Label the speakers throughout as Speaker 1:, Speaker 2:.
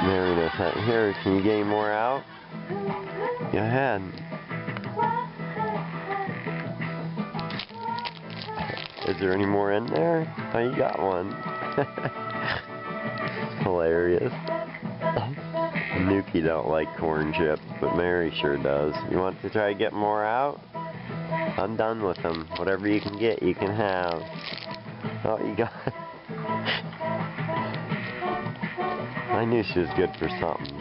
Speaker 1: Mary knows how. Here, can you get any more out? Go ahead. Is there any more in there? Oh, you got one. Hilarious. Nuki don't like corn chips, but Mary sure does. You want to try to get more out? I'm done with them. Whatever you can get, you can have. Oh, you got it. I knew she was good for something.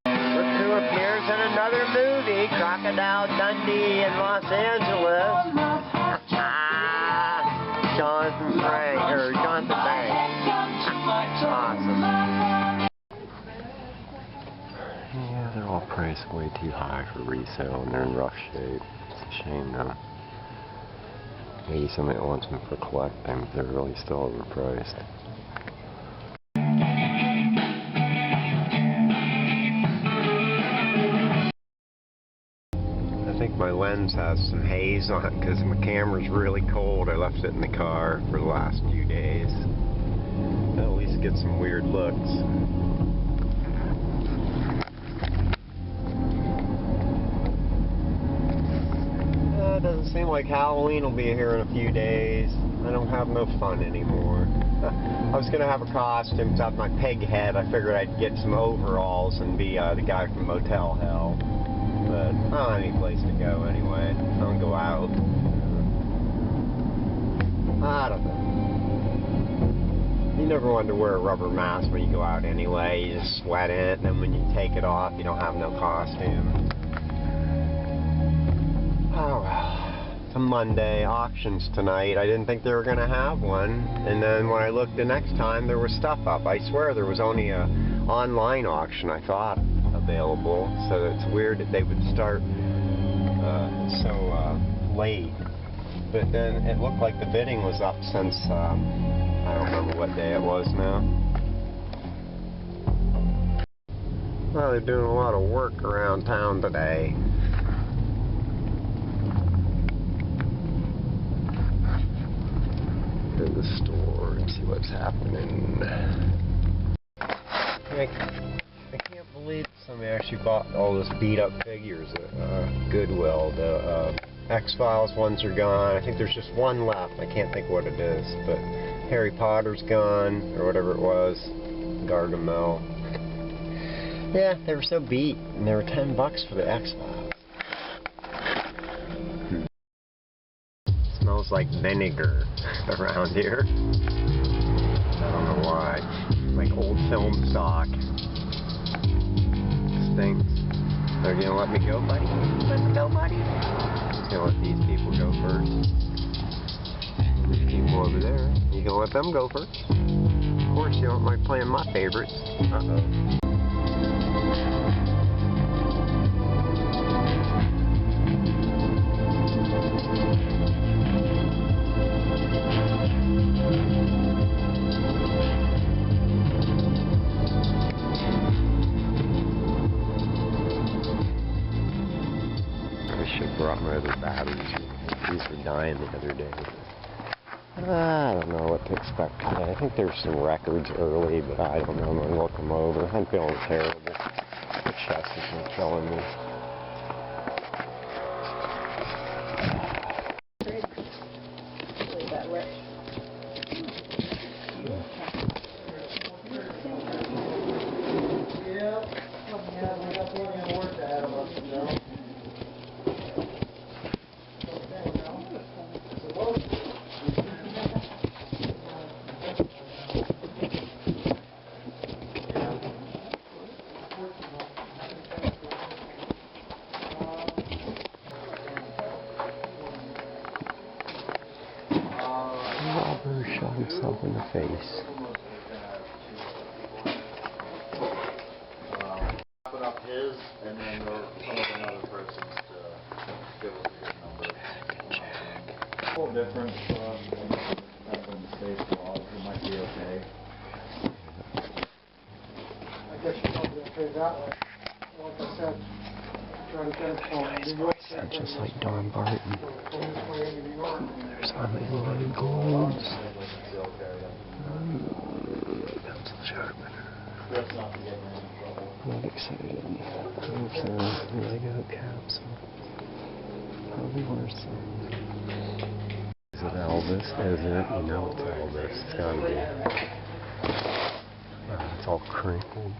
Speaker 1: Look who appears in another movie, Crocodile Dundee in Los Angeles. Jonathan Banks. Awesome. Yeah, they're all priced way too high for resale and they're in rough shape. It's a shame though. Maybe somebody wants them for collecting, but they're really still overpriced. I think my lens has some haze on it because my camera's really cold. I left it in the car for the last few days. I'll at least get some weird looks. It doesn't seem like Halloween will be here in a few days. I don't have no fun anymore. I was going to have a costume to have my peg head. I figured I'd get some overalls and be the guy from Motel Hell. But I don't have any place to go anyway. I don't go out. I don't know. You never wanted to wear a rubber mask when you go out anyway. You just sweat in it, and then when you take it off, you don't have no costume. Oh well. It's a Monday. Auctions tonight. I didn't think they were going to have one. And then when I looked the next time, there was stuff up. I swear there was only a online auction, I thought, available. So it's weird that they would start so late. But then it looked like the bidding was up since, I don't remember what day it was now. Well, they're doing a lot of work around town today. To the store and see what's happening. I can't believe somebody actually bought all those beat up figures at Goodwill. The X-Files ones are gone. I think there's just one left. I can't think what it is, but Harry Potter's gone, or whatever it was. Gargamel. Yeah, they were so beat, and they were $10 for the X-Files. Smells like vinegar around here. I don't know why. Like old film stock. Stinks. They're gonna let me go, buddy? Let me go, buddy? Gonna let these people go first. There's people over there. You gonna let them go first? Of course, you don't like playing my favorites. Uh-oh. I should have brought my other batteries. These were dying the other day. I don't know what to expect today. I think there's some records early, but I don't know. I'm going to look them over. I'm feeling terrible. The chest has been killing me. Robber shot himself in the face.
Speaker 2: Put up his, and then some of another person's to give us a good number. A little different from the state laws. It might be okay.
Speaker 3: I guess you're probably going to pay that way. Like I said, try to get it from
Speaker 1: Just like Don Barton. There's how many globes. Pencil sharpener.
Speaker 2: Chris not to get in any trouble.
Speaker 1: Not excited. Okay, Lego capsule. Probably worth some. Is it Elvis? Is it? You know it's Elvis. It's gotta be. It's all crinkled.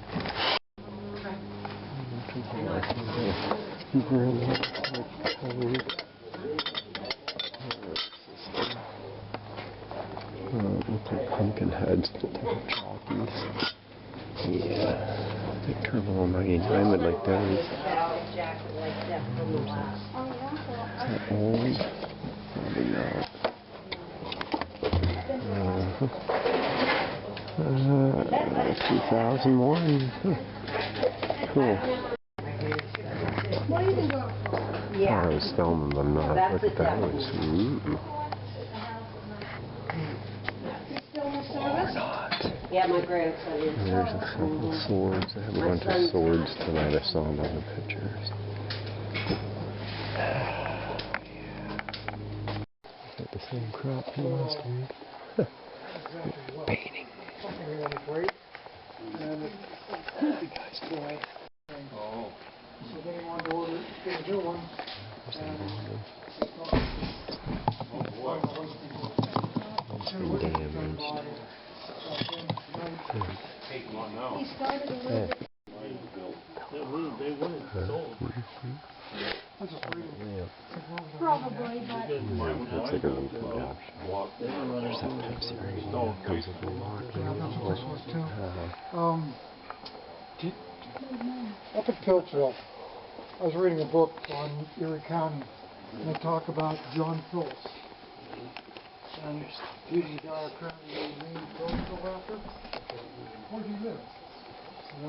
Speaker 1: Looks like pumpkin heads to take chalkies. Yeah. I think Turbo 99 would like those. Is that old? Probably not. 2001. Cool. I was filming them, not. Look at those. Or not.
Speaker 4: Yeah, my grandson is.
Speaker 1: There's a couple of swords. I have a bunch of swords tonight. I saw them on the pictures. Is that the same crop from last week? Painting.
Speaker 3: Something really great. And it's a guy's toy.
Speaker 2: Oh.
Speaker 3: So then he wanted to order, get a new one.
Speaker 1: It's
Speaker 3: And
Speaker 1: been damaged.
Speaker 2: Take one now.
Speaker 4: He started a little bit.
Speaker 2: They wouldn't sold.
Speaker 3: I'm just reading.
Speaker 1: Yeah.
Speaker 4: Probably, but
Speaker 1: That's like a little production. There's that Pepsi right here. Comes with a lock.
Speaker 3: Yeah, that's what this was too. Up at Pilchville, I was reading a book on Erie County, and they talk about John Phillips. And he's the guy apparently named Phillips after. Where did he live? You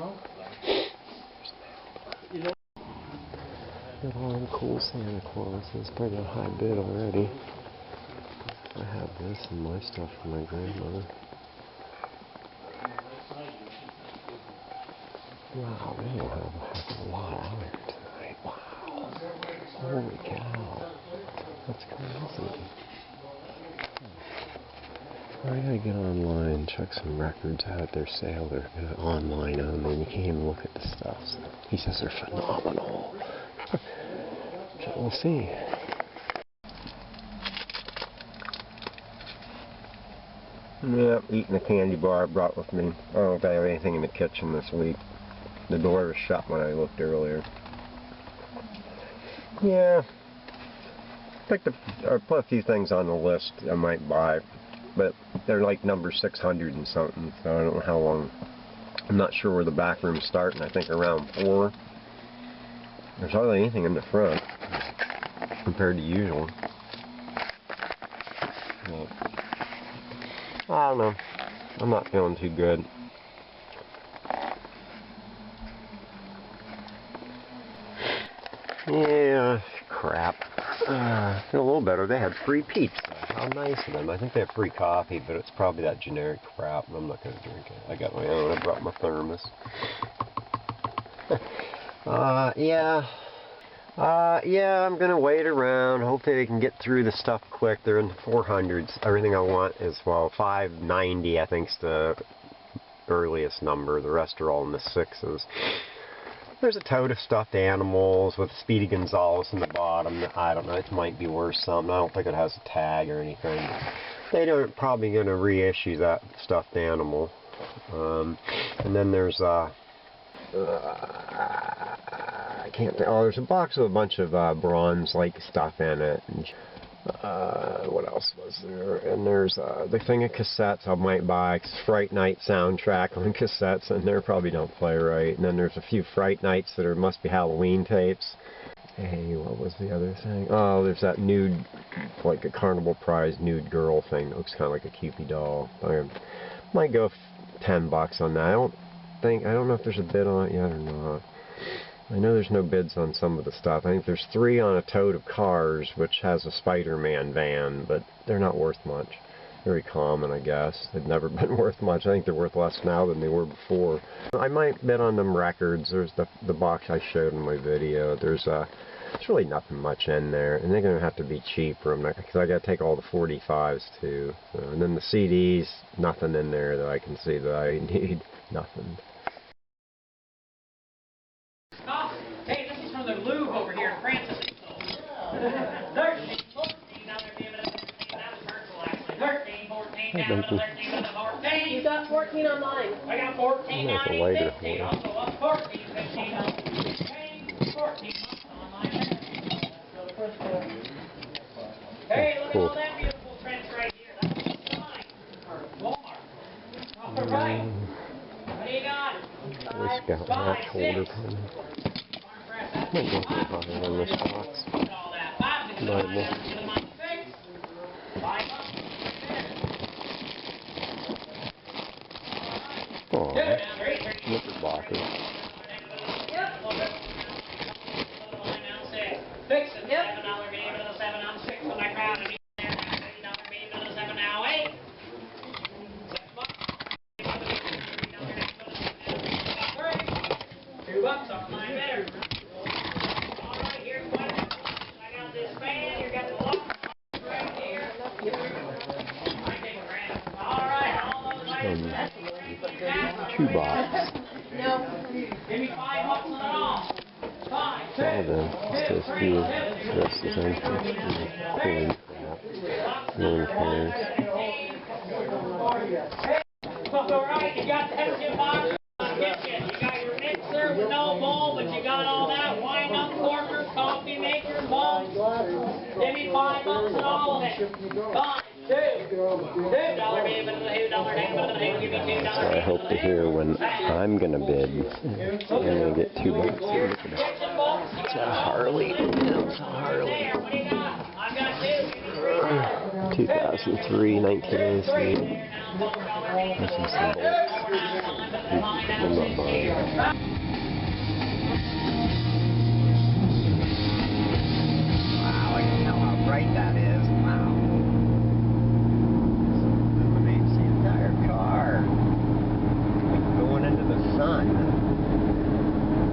Speaker 3: know?
Speaker 1: Got all the cool Santa Clauses. Probably got a high bid already. I have this and my stuff for my grandmother. Wow, they will have a heck of a lot out here tonight. Wow. Holy cow. That's crazy. I gotta get online, check some records out. Their sale, they're online only, and you can't even look at the stuff. So he says they're phenomenal. So we'll see. Yeah, eating a candy bar I brought with me. I don't know if I have anything in the kitchen this week. The door was shut when I looked earlier. Yeah. I put a few things on the list I might buy, but they're like number 600 and something, so I don't know how long. I'm not sure where the back rooms start, and I think around 4. There's hardly anything in the front compared to usual. But I don't know. I'm not feeling too good. Yeah, crap. Feel a little better. They had free pizza. How nice of them. I think they have free coffee, but it's probably that generic crap, and I'm not going to drink it. I got my own. I brought my thermos. Yeah, I'm going to wait around. Hopefully they can get through the stuff quick. They're in the 400s. Everything I want is, well, 590, I think, is the earliest number. The rest are all in the 6s. There's a tote of stuffed animals with Speedy Gonzales in the bottom. I don't know, it might be worth something. I don't think it has a tag or anything. They're probably going to reissue that stuffed animal. And then there's I can't think. Oh, there's a box with a bunch of bronze-like stuff in it. And, what else was there? And there's the thing of cassettes I might buy. It's Fright Night soundtrack on cassettes, and they probably don't play right. And then there's a few Fright Nights that must be Halloween tapes. Hey, what was the other thing? Oh, there's that nude, like a Carnival Prize nude girl thing. That looks kind of like a Cupid doll. I might go $10 on that. I don't know if there's a bid on it yet or not. I know there's no bids on some of the stuff. I think there's 3 on a tote of Cars, which has a Spider-Man van, but they're not worth much. Very common, I guess. They've never been worth much. I think they're worth less now than they were before. I might bid on them records. There's the box I showed in my video. There's really nothing much in there, and they're going to have to be cheaper because I got to take all the 45s too. So, and then the CDs, nothing in there that I can see that I need. Nothing.
Speaker 4: You got 14 on mine.
Speaker 5: I got 14,
Speaker 1: That's a lighter
Speaker 5: 15.
Speaker 1: one.
Speaker 5: I'll go up 14, 15 on 14 on my Hey, look at all that beautiful trench right here. That's fine. Walmart. All right. What do you got?
Speaker 1: Boy Scout match holder pen. Might go for higher than this box. Bible. Aww. Knickerbocker.
Speaker 5: Fix it. $7 game to the 7 on 6 for my crowd. And $8 game to the 7 now 8. $2 on my bidder. All right, here's one. I got this fan. You got the lock right here. I take a grand. All right, all those items.
Speaker 1: 2 bucks.
Speaker 4: No.
Speaker 5: Give me $5 on it all. 5, 6,
Speaker 1: All then. It says here, rest is empty. Pulling crap. No one cares.
Speaker 5: All right, you got that box on the kitchen. You got your mixer with no bowl, but you got all that. Wind-up corker, coffee maker, bowls. Give me $5 on all of it. 5, 2, $2 game into the $2 game into the $2. Give me $2
Speaker 1: So I hope to hear when I'm gonna bid. I'm gonna get $2. Look at that. It's a Harley. It's a Harley. 2003, 1993. This is some bolts. I'm not buying. Wow, I can tell how bright that is. Wow. This illuminates the entire car. Like going into the sun.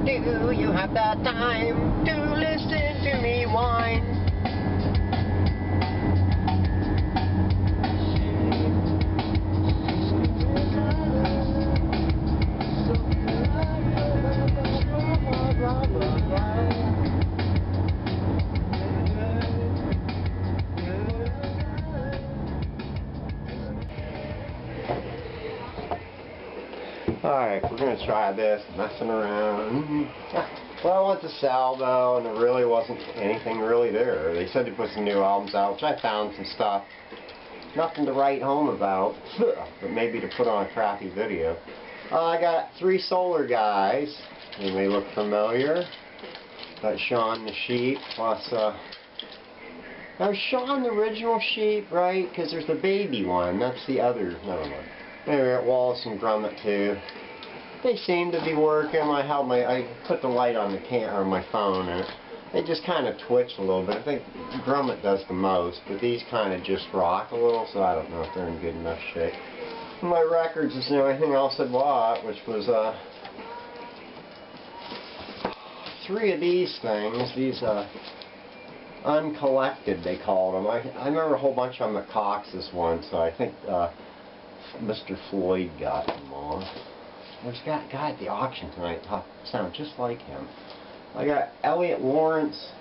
Speaker 1: Do you have the time to listen to me whine? Alright, we're going to try this, messing around. Well, I went to Salvo, and there really wasn't anything really there. They said they put some new albums out, which I found some stuff. Nothing to write home about, but maybe to put on a crappy video. I got 3 solar guys. They may look familiar. Got Sean the sheep, plus, now is Sean the original sheep, right? Because there's the baby one. That's the other, never mind. Anyway, got Wallace and Grummet too. They seem to be working. I put the light on the on my phone, and they just kind of twitch a little bit. I think Grummet does the most, but these kind of just rock a little, so I don't know if they're in good enough shape. My records is the only thing else I bought, which was 3 of these things. These uncollected, they called them. I remember a whole bunch of them at Cox's once, so I think Mr. Floyd got them all. There's a guy at the auction tonight sound just like him. I got Elliot Lawrence,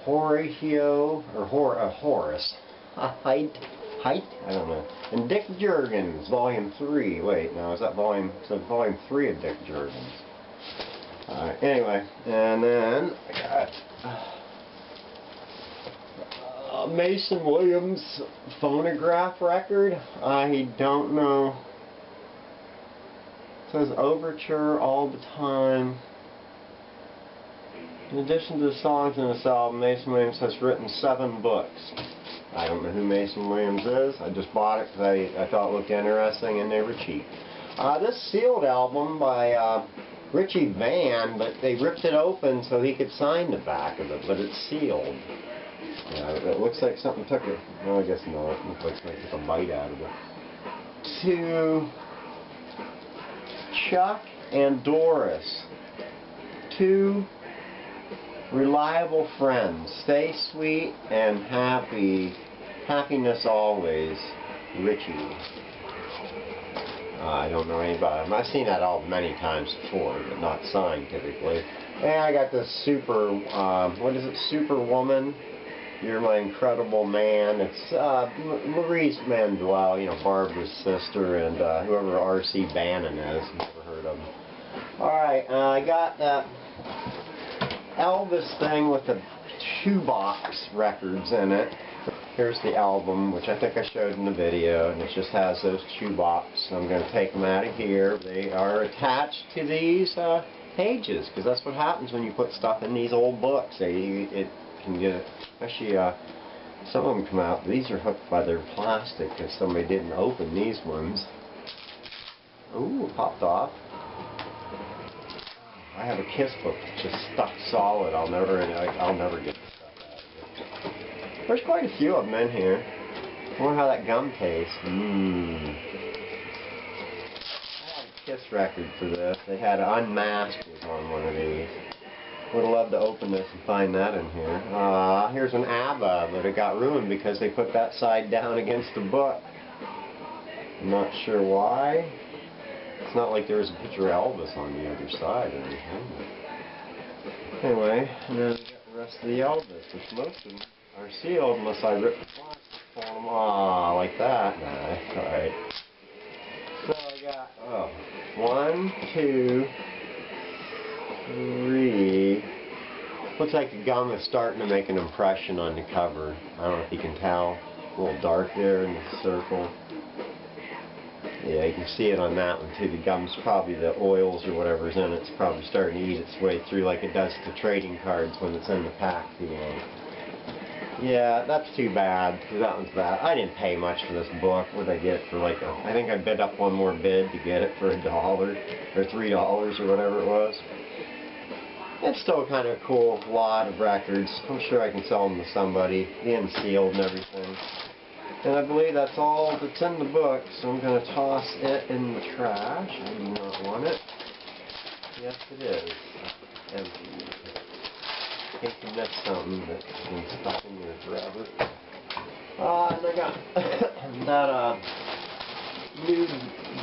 Speaker 1: Horatio, or Horace, Height, I don't know, and Dick Jurgens, Volume 3. Wait, no, is that Volume 3 of Dick Jurgens? Anyway, and then I got Mason Williams phonograph record. I don't know. It says Overture All the Time. In addition to the songs in this album, Mason Williams has written 7 books. I don't know who Mason Williams is. I just bought it because I thought it looked interesting and they were cheap. This sealed album by Richie Van, but they ripped it open so he could sign the back of it, but it's sealed. Yeah, it looks like something took it. No, I guess not. It looks like something took a bite out of it. To Chuck and Doris. 2 reliable friends. Stay sweet and happy. Happiness always. Richie. I don't know anybody. I've seen that album many times before, but not signed typically. And I got this Superwoman You're My Incredible Man. It's Maurice Mandel, you know, Barbara's sister, and whoever R.C. Bannon is. Never heard of him. Alright, I got that Elvis thing with the shoebox records in it. Here's the album, which I think I showed in the video, and it just has those shoebox. I'm going to take them out of here. They are attached to these pages, because that's what happens when you put stuff in these old books. It can get, especially some of them come out. These are hooked by their plastic if somebody didn't open these ones. Ooh, it popped off. I have a Kiss book just stuck solid. I'll never get the stuff out of it. There's quite a few of them in here. I wonder how that gum tastes. I had a Kiss record for this. They had Unmasked was on one of these. Would have loved to open this and find that in here. Here's an ABBA, but it got ruined because they put that side down against the book. I'm not sure why. It's not like there was a picture of Elvis on the other side or anything. Anyway, and then we got the rest of the Elvis, which most of them are sealed unless I rip the plastic on them. Ah, like that. Nice. Alright. So I got, 1, 2, 3. Looks like the gum is starting to make an impression on the cover. I don't know if you can tell. A little dark there in the circle. Yeah, you can see it on that one too. The gum's probably the oils or whatever's in it. It's probably starting to eat its way through like it does to trading cards when it's in the pack too long. Yeah, that's too bad. That one's bad. I didn't pay much for this book. What did I get for like I think I bid up one more bid to get it for $1 or $3 or whatever it was. It's still kind of a cool lot of records. I'm sure I can sell them to somebody. Being sealed and everything. And I believe that's all that's in the book, so I'm going to toss it in the trash. I do not want it. Yes, it is. Empty. In case you missed something that's been stuck in there forever. And I got that new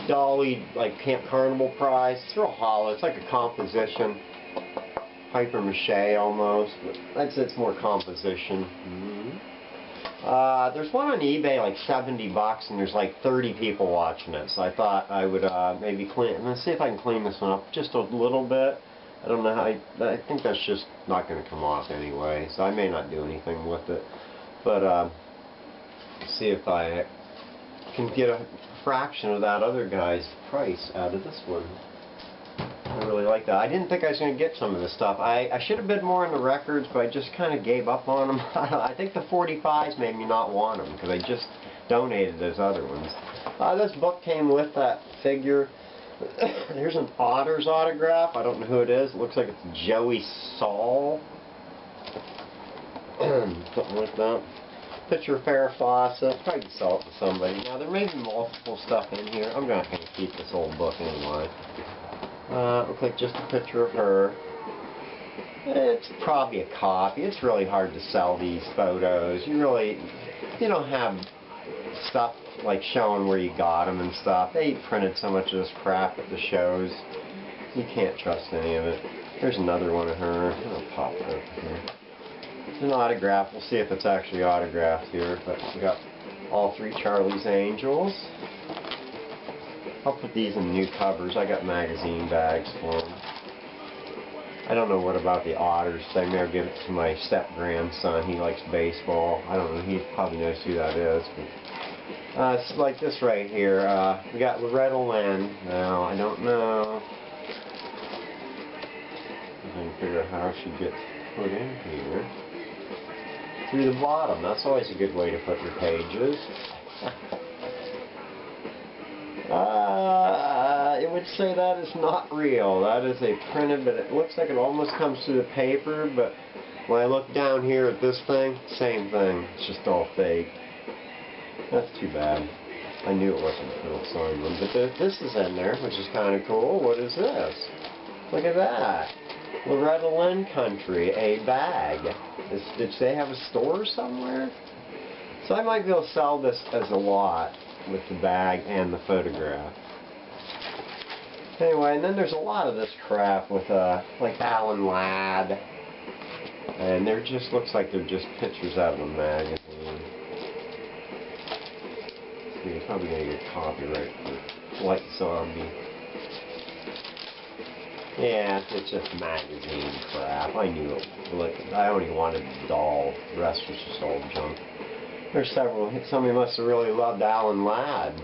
Speaker 1: Dolly, like Camp Carnival prize. It's real hollow. It's like a composition. Paper mache almost, but I'd say it's more composition. There's one on eBay like $70 and there's like 30 people watching it, so I thought I would maybe clean. I'm going to see if I can clean this one up just a little bit. I don't know how. I think that's just not going to come off anyway, so I may not do anything with it. But see if I can get a fraction of that other guy's price out of this one. I really like that. I didn't think I was going to get some of this stuff. I should have bid more on the records, but I just kind of gave up on them. I think the 45s made me not want them, because I just donated those other ones. This book came with that figure. Here's an Otter's autograph. I don't know who it is. It looks like it's Joey Saul. Something like that. Picture of Farrah Fawcett. Probably can sell it to somebody. Now, there may be multiple stuff in here. I'm not going to keep this old book anyway. Looks like just a picture of her. It's probably a copy. It's really hard to sell these photos. You don't have stuff like showing where you got them and stuff. They printed so much of this crap at the shows. You can't trust any of it. There's another one of her. I'll pop it over here. It's an autograph. We'll see if it's actually autographed here. But we got all 3 Charlie's Angels. I'll put these in new covers. I got magazine bags for them. I don't know what about the Otters. I may give it to my step-grandson. He likes baseball. I don't know. He probably knows who that is. But, it's like this right here. We got Loretta Lynn. Now, I don't know. I can figure out how she gets put in here. Through the bottom. That's always a good way to put your pages. It would say that is not real. That is a printed, but it looks like it almost comes through the paper, but when I look down here at this thing, same thing. It's just all fake. That's too bad. I knew it wasn't Phil Simon, but this is in there, which is kind of cool. What is this? Look at that. Loretta Lynn Country, a bag. Did they have a store somewhere? So I might be able to sell this as a lot with the bag and the photograph. Anyway, and then there's a lot of this crap with like Alan Ladd. And there just looks like they're just pictures out of a magazine. You're probably going to get copyright for White Zombie. Yeah, it's just magazine crap. I knew it. Look, I only wanted the doll. The rest was just old junk. There's several. Somebody must have really loved Alan Ladd.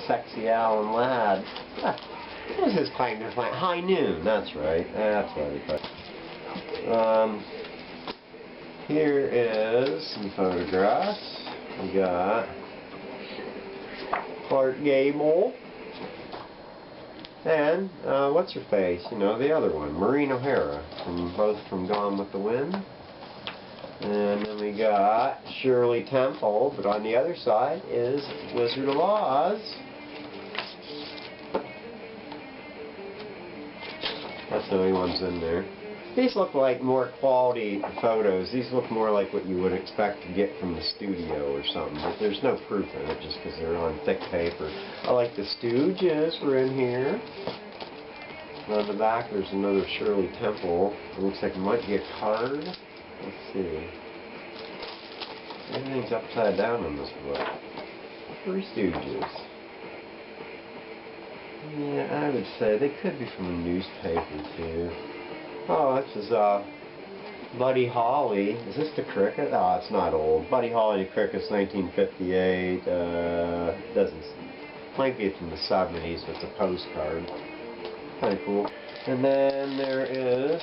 Speaker 1: Sexy Alan Ladd. What was his claim to fame? High Noon. That's right. That's what he put. Here is some photographs. We got Clark Gable. And, what's her face? You know, the other one, Maureen O'Hara, both from Gone with the Wind. And then we got Shirley Temple, but on the other side is Wizard of Oz. That's the only ones in there. These look like more quality photos. These look more like what you would expect to get from the studio or something. But there's no proof in it just because they're on thick paper. I like the Stooges were in here. On the back there's another Shirley Temple. It looks like it might be a card. Let's see. Everything's upside down in this book. Three Stooges. Yeah, I would say they could be from a newspaper too. Oh, this is Buddy Holly. Is this the cricket? Oh, it's not old. Buddy Holly and the Cricket's 1958. Doesn't. Might be from the 70s. It's a postcard. Kind of cool. And then there is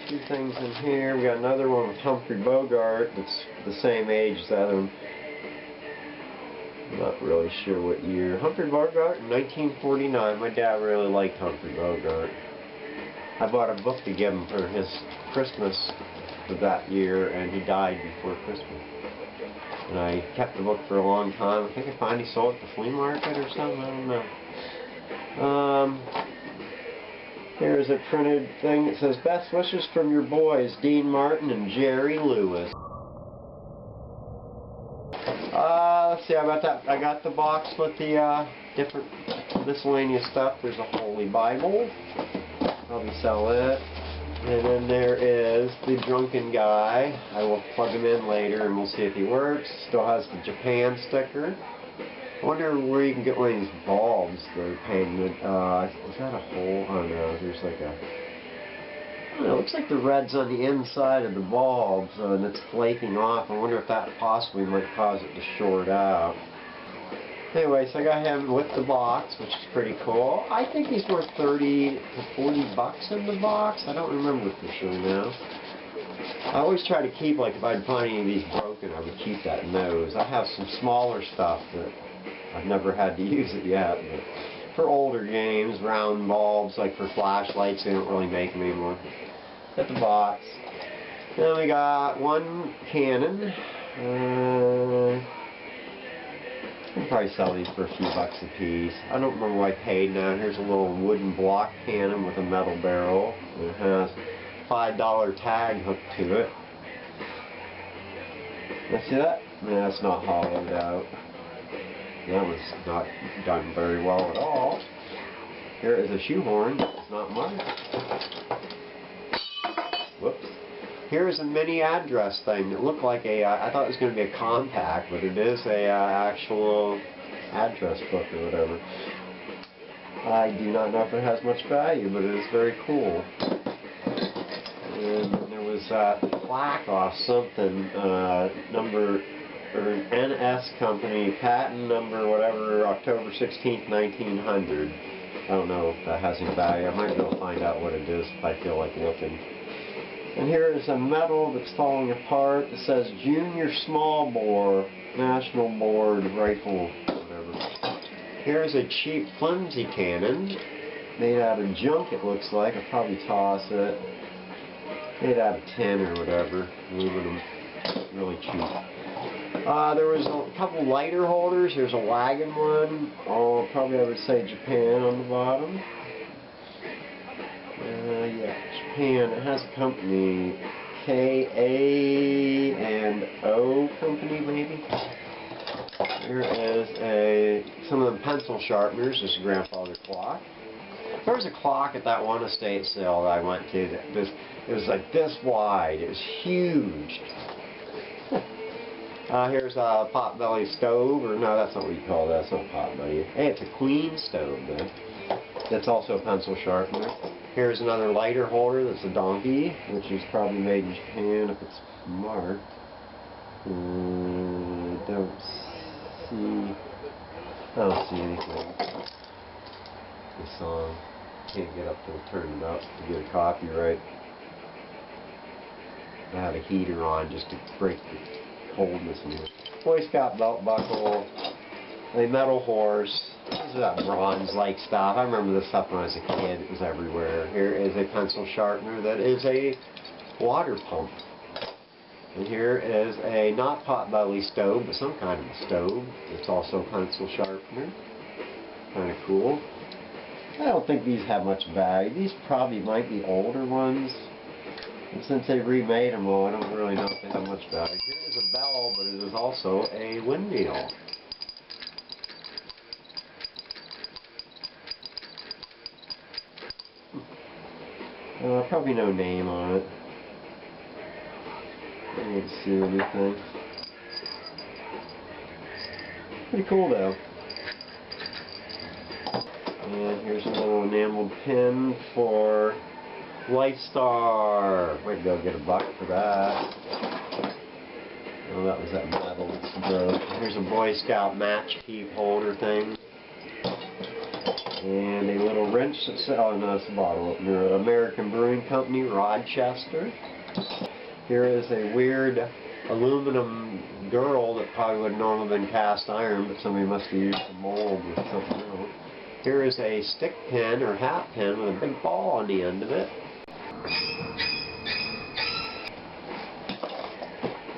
Speaker 1: two things in here. We got another one with Humphrey Bogart that's the same age as that other one. I'm not really sure what year. Humphrey Bogart in 1949. My dad really liked Humphrey Bogart. I bought a book to give him for his Christmas for that year, and he died before Christmas. And I kept the book for a long time. I think I finally sold it at the flea market or something. I don't know. Here's a printed thing that says, "Best wishes from your boys, Dean Martin and Jerry Lewis." Let's see, how about that? I got the box with the different miscellaneous stuff. There's a Holy Bible. Probably sell it. And then there is the Drunken Guy. I will plug him in later and we'll see if he works. Still has the Japan sticker. I wonder where you can get one of these bulbs that are painted. Is that a hole? Oh no, there's like a... I don't know, it looks like the red's on the inside of the bulbs and it's flaking off. I wonder if that possibly might cause it to short out. Anyway, so I got him with the box, which is pretty cool. I think he's worth 30 to 40 bucks in the box. I don't remember for sure now. I always try to keep, like, if I'd find any of these broken, I would keep that nose. I have some smaller stuff that I've never had to use it yet, but for older games, round bulbs, like for flashlights, they don't really make them anymore. Got the box. Then we got one cannon. I can probably sell these for a few bucks a piece. I don't remember what I paid now. Here's a little wooden block cannon with a metal barrel. It has a $5 tag hooked to it. Let's see that? Yeah, it's not hollowed out. That was not done very well at all. Here is a shoehorn. It's not marked. Whoops. Here's a mini address thing that looked like a, I thought it was going to be a compact, but it is a actual address book or whatever. I do not know if it has much value, but it is very cool. And there was a plaque off something, number, or an NS company, patent number, whatever, October 16th, 1900. I don't know if that has any value. I might be able to find out what it is if I feel like looking. And here is a medal that's falling apart that says Junior Small Bore National Board Rifle, whatever. Here's a cheap flimsy cannon made out of junk, it looks like. I'll probably toss it. Made out of tin or whatever, aluminum, really cheap. There was a couple lighter holders. Here's a wagon one. Oh, probably I would say Japan on the bottom. Yeah, Japan. It has a company, K-A-N-O company, maybe. Here is some of the pencil sharpeners. This is a grandfather clock. There was a clock at that one estate sale that I went to that it was like this wide. It was huge. Here's a potbelly stove, or no, that's not what you call that. That's not potbelly. Hey, it's a queen stove, though. That's also a pencil sharpener. Here's another lighter holder that's a donkey, which is probably made in Japan if it's marked. I don't see anything. The song. Can't get up to turn it up to get a copyright. I had a heater on just to break the coldness in here. Boy Scout belt buckle, a metal horse. This is that bronze-like stuff. I remember this stuff when I was a kid. It was everywhere. Here is a pencil sharpener that is a water pump. And here is a not potbelly stove, but some kind of a stove. It's also a pencil sharpener. Kind of cool. I don't think these have much value. These probably might be older ones. And since they remade them all, I don't really know if they have much value. Here is a bell, but it is also a windmill. Probably no name on it. I didn't see anything. Pretty cool though. And here's a little enameled pin for Lifestar. Might go get $1 for that. Oh, that was that metal that's broke. Here's a Boy Scout match keep holder thing. And a little wrench that's, oh no, it's a bottle opener. American Brewing Company, Rochester. Here is a weird aluminum girl that probably would have normally been cast iron, but somebody must have used a mold with something else. Here is a stick pin or hat pin with a big ball on the end of it.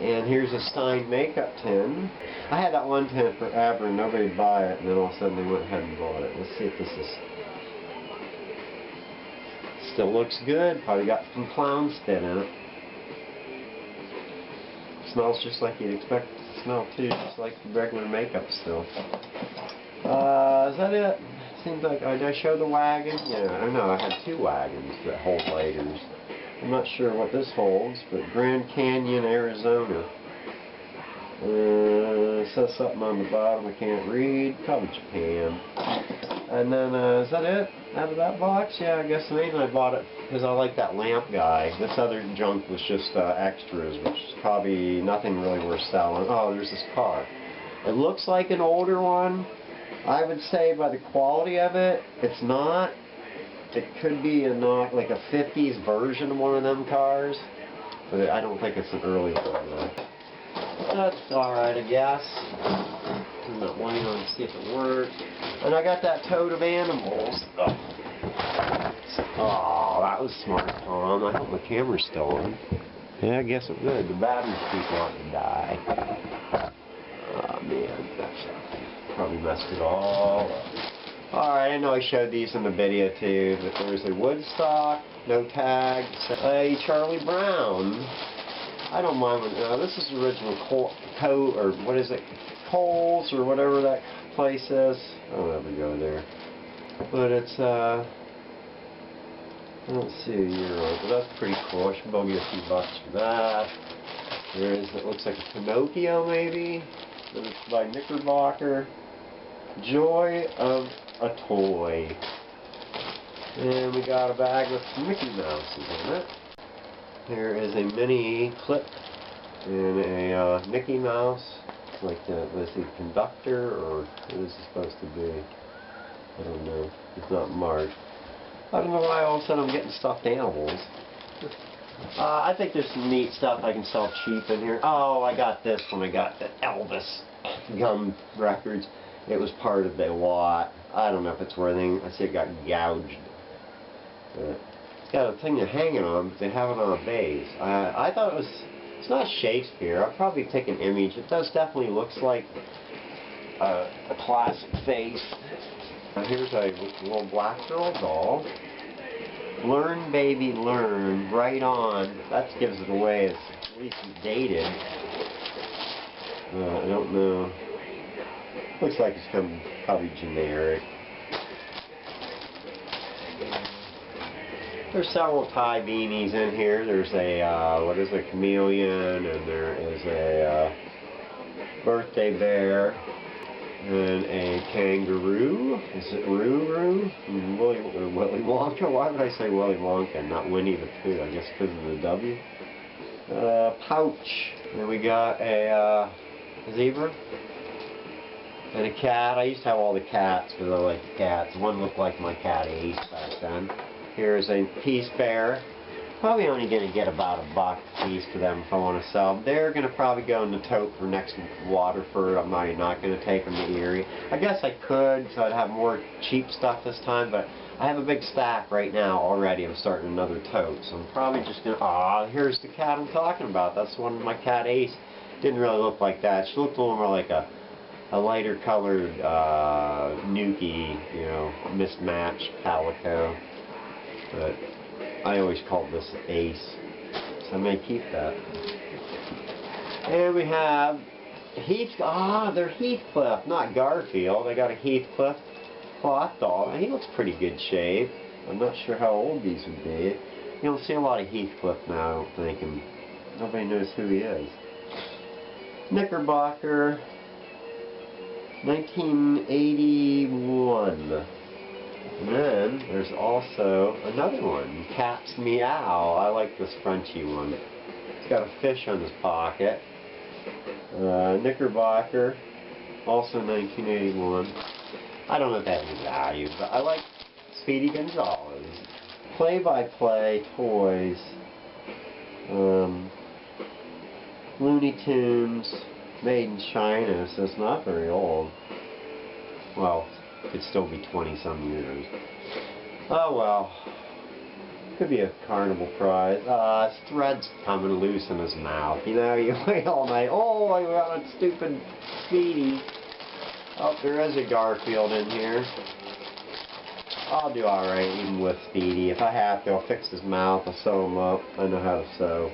Speaker 1: And here's a Stein makeup tin. I had that one tin forever and nobody would buy it, and then all of a sudden they went ahead and bought it. Let's see if this is... Still looks good. Probably got some clown spit in it. Smells just like you'd expect it to smell too, just like regular makeup still. Is that it? Seems like, did I show the wagon? Yeah, I know, I had 2 wagons that hold lighters. I'm not sure what this holds, but Grand Canyon, Arizona. It says something on the bottom I can't read. Probably Japan. And then, is that it? Out of that box? Yeah, I guess mainly I bought it because I like that lamp guy. This other junk was just extras, which is probably nothing really worth selling. Oh, there's this car. It looks like an older one. I would say by the quality of it, it's not. It could be like a 50s version of one of them cars, but I don't think it's an early one though. That's alright, I guess. I'm not waiting on to see if it works. And I got that tote of animals. Oh, that was smart, Tom. I hope my camera's still on. Yeah, I guess it would. The batteries keep wanting to die. Oh man, that's probably messed it all up. Alright, I know I showed these in the video too, but there's a Woodstock, no tag, a Charlie Brown. I don't mind when, this is original or what is it, Kohl's or whatever that place is. I don't ever go there. But it's, I don't see a year on it, but that's pretty cool. I should go get a few bucks for that. There is, it looks like a Pinocchio maybe. It's by Knickerbocker. Joy of a Toy. And we got a bag with Mickey Mouses in it. There is a mini clip and a Mickey Mouse, like the, let's see, conductor, or what is it supposed to be? I don't know. It's not marked. I don't know why all of a sudden I'm getting stuffed animals. I think there's some neat stuff I can sell cheap in here. Oh, I got this when I got the Elvis gum records. It was part of the lot. I don't know if it's worth anything. I see it got gouged. But it's got a thing to hang it on, but they have it on a base. I thought it was, it's not Shakespeare. I'll probably take an image. It does definitely looks like a classic face. Here's a little black girl doll. Learn, baby, learn. Right on. That gives it away. It's at least dated. I don't know. Looks like it's probably generic. There's several Thai beanies in here. There's a, what is it, chameleon, and there is a birthday bear, and a kangaroo. Is it Roo? Willy Wonka? Why would I say Willy Wonka and not Winnie the Pooh? I guess because of the W. Pouch. And we got a zebra and a cat. I used to have all the cats because I like the cats. One looked like my cat Ace back then. Here's a peace bear. Probably only going to get about $1 a piece for them if I want to sell them. They're going to probably go in the tote for next Waterford. I'm not going to take them to Erie. I guess I could, so I'd have more cheap stuff this time, but I have a big stack right now already. I'm starting another tote, so I'm probably just going to... here's the cat I'm talking about. That's one of my cat Ace. Didn't really look like that. She looked a little more like a lighter colored Nuki, you know, mismatched calico. But I always called this Ace, so I may keep that. And we have they're Heathcliff, not Garfield. I got a Heathcliff cloth doll, and he looks pretty good shape. I'm not sure how old these would be. You don't see a lot of Heathcliff now, I don't think, and nobody knows who he is. Knickerbocker, 1981. And then there's also another one, Cat's Meow. I like this Frenchy one. He's got a fish on his pocket. Knickerbocker, also 1981. I don't know if that has any value, but I like Speedy Gonzales. Play-by-play toys. Looney Tunes, made in China, so it's not very old. Well, could still be 20-some years. Oh well. Could be a carnival prize. His thread's coming loose in his mouth. You know, you wait all night. Oh, I got a stupid Speedy. Oh, there is a Garfield in here. I'll do alright even with Speedy. If I have to, I'll fix his mouth. I'll sew him up. I know how to sew.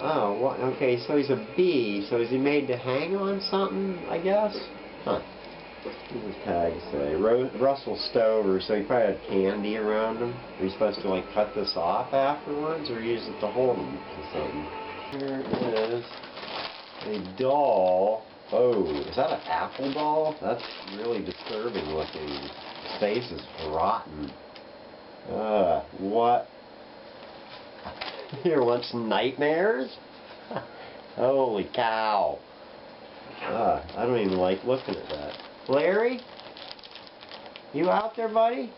Speaker 1: Oh, what? Okay, so he's a bee. So is he made to hang on something, I guess? Huh. What does his tag say? Russell Stover, so he probably had candy around him. Are you supposed to, like, cut this off afterwards, or use it to hold him to something? Here is a doll. Oh, is that an apple doll? That's really disturbing looking. His face is rotten. What? Here, want some nightmares? Holy cow. I don't even like looking at that. Larry? You out there, buddy?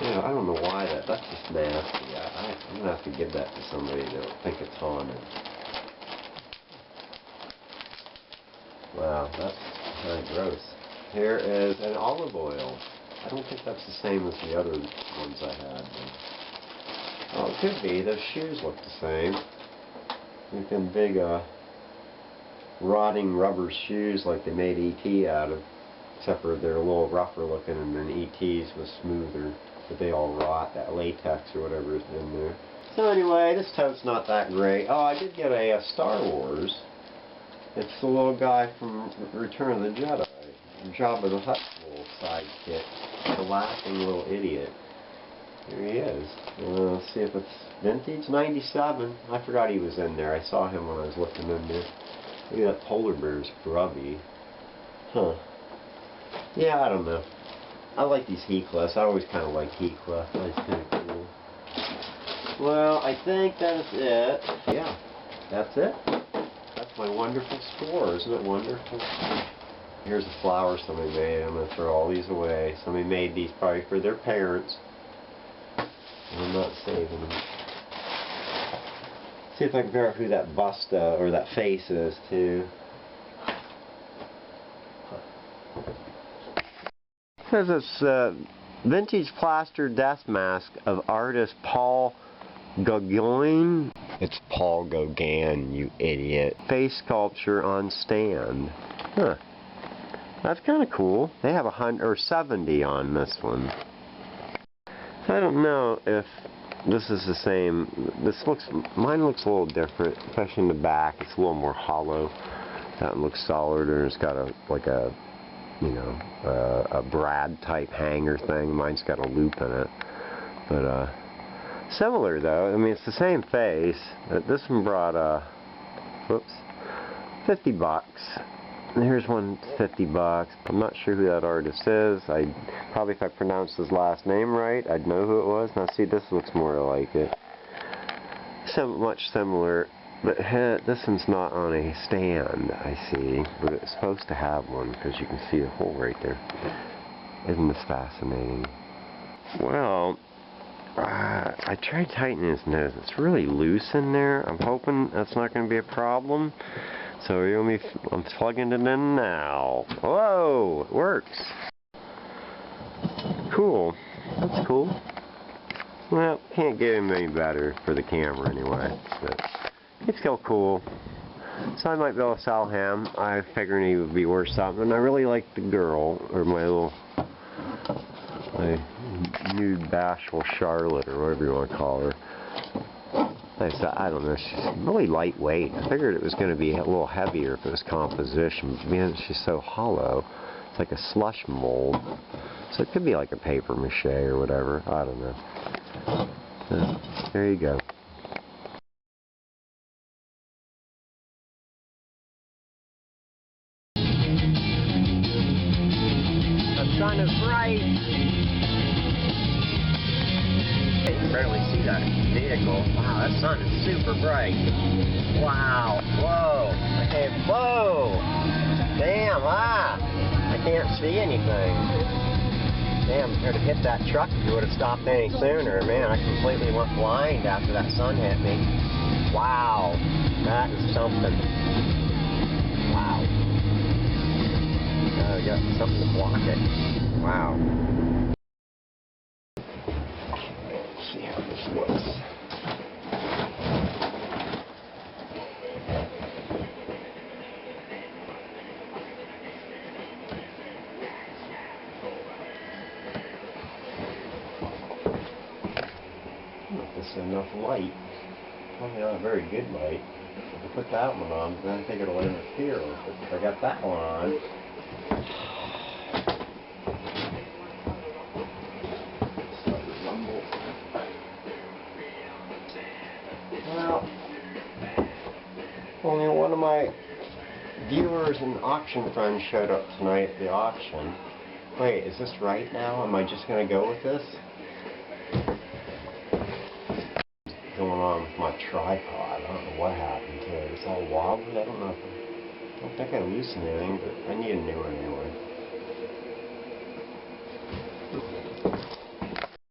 Speaker 1: Yeah, I don't know why that's just nasty. I'm going to have to give that to somebody that will think it's haunted. Wow, that's kind of gross. Here is an olive oil. I don't think that's the same as the other ones I had. Oh, it could be. Those shoes look the same. They've been big, rotting rubber shoes like they made E.T. out of. Except for they're a little rougher looking, and then E.T.'s was smoother. But they all rot, that latex or whatever is in there. So anyway, this tote's not that great. Oh, I did get a Star Wars. It's the little guy from Return of the Jedi. Jabba the Hutt's little sidekick. The laughing little idiot. There he is. Let's see if it's vintage. 97. I forgot he was in there. I saw him when I was looking in there. Maybe that polar bear's grubby. Huh. Yeah, I don't know. I like these Heathcliffs. I always kind of like Heathcliff. That's kind of cool. Well, I think that's it. Yeah, that's it. That's my wonderful store. Isn't it wonderful? Here's a flower somebody made. I'm going to throw all these away. Somebody made these probably for their parents. I'm not saving them. See if I can figure out who that bust or that face is too. It says it's vintage plaster death mask of artist Paul Gauguin. It's Paul Gauguin, you idiot. Face sculpture on stand. Huh. That's kind of cool. They have 100 or 70 on this one. I don't know if this is the same. Mine looks a little different, especially in the back. It's a little more hollow. That one looks solider, and it's got like a you know, a brad type hanger thing. Mine's got a loop in it. But similar though. I mean, it's the same face. This one brought whoops, $50. And here's one $50. I'm not sure who that artist is. Probably if I pronounced his last name right, I'd know who it was. Now see, this looks more like it. So much similar, but this one's not on a stand, I see. But it's supposed to have one because you can see the hole right there. Isn't this fascinating? Well, I tried tightening his nose. It's really loose in there. I'm hoping that's not going to be a problem. So I'm plugging it in now. Whoa, it works. Cool. That's cool. Well, can't get him any better for the camera anyway. But it's still cool. So I might be able to sell him. I figured he would be worth something. I really like the girl, or my nude bashful Charlotte, or whatever you want to call her. I don't know, she's really lightweight. I figured it was going to be a little heavier if it was composition, but because she's so hollow, it's like a slush mold. So it could be like a paper mache or whatever. I don't know. So, there you go. The sun is bright. You can barely see that vehicle. Wow, that sun is super bright. Wow. Whoa. Okay, whoa. Damn, I can't see anything. Damn, I could have hit that truck if you would have stopped any sooner. Man, I completely went blind after that sun hit me. Wow. That is something. Wow. I got something to block it. Wow. See how this looks. This is enough light. Probably not a very good light. If I put that one on, then I think it'll interfere with it. If I got that one on. Well, only one of my viewers and auction friends showed up tonight at the auction. Wait, is this right now? Am I just going to go with this? Going on with my tripod. I don't know what happened to it. It's all wobbly. I don't think I loosened anything, but I need a new one anyway.